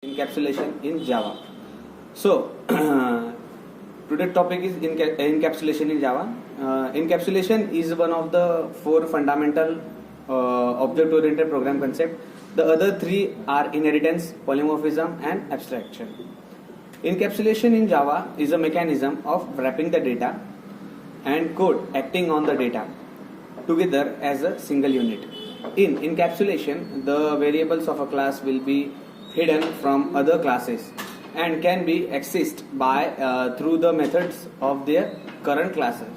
Encapsulation in Java. So today's topic is encapsulation in Java. Encapsulation is one of the four fundamental object-oriented program concept. The other three are inheritance, polymorphism, and abstraction. Encapsulation in Java is a mechanism of wrapping the data and code acting on the data together as a single unit. In encapsulation, the variables of a class will be hidden from other classes and can be accessed by through the methods of their current classes.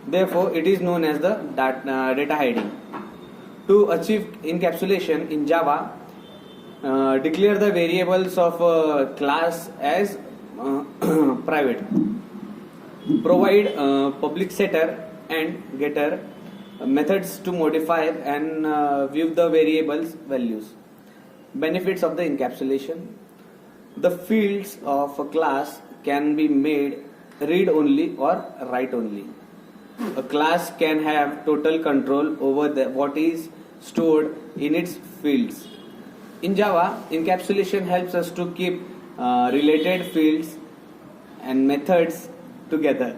Therefore, it is known as the data hiding. To achieve encapsulation in Java, declare the variables of a class as private. Provide public setter and getter methods to modify and view the variables values. Benefits of the encapsulation: the fields of a class can be made read only or write only. A class can have total control over what is stored in its fields. In Java, encapsulation helps us to keep related fields and methods together,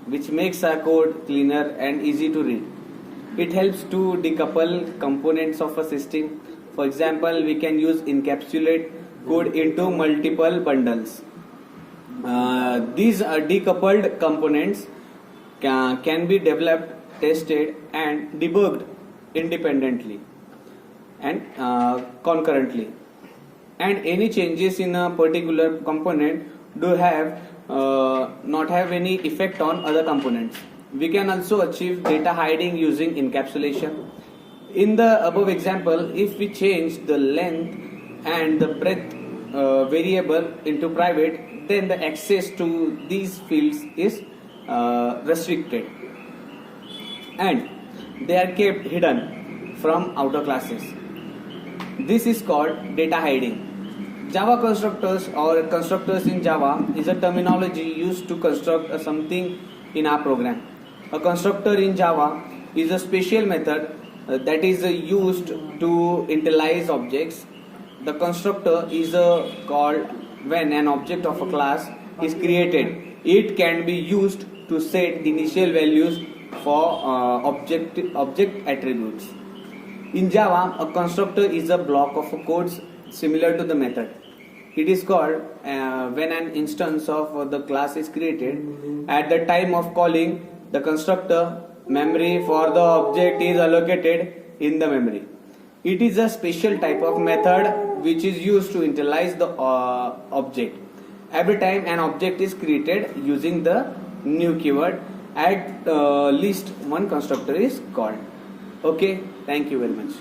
which makes our code cleaner and easy to read. It helps to decouple components of a system. For example, we can use encapsulate code into multiple bundles. These decoupled components can be developed, tested, and debugged independently and concurrently. And any changes in a particular component do have not have any effect on other components. We can also achieve data hiding using encapsulation. In the above example, if we change the length and the breadth variable into private, then the access to these fields is restricted and they are kept hidden from outer classes. This is called data hiding. Java constructors or constructors in Java is a terminology used to construct something in our program. A constructor in Java is a special method that is used to initialize objects. The constructor is called when an object of a class is created. It can be used to set initial values for object attributes. In Java, a constructor is a block of codes similar to the method. It is called when an instance of the class is created. At the time of calling the constructor, memory for the object is allocated in the memory. It is a special type of method which is used to initialize the object. Every time an object is created using the new keyword, at least one constructor is called. Okay, thank you very much.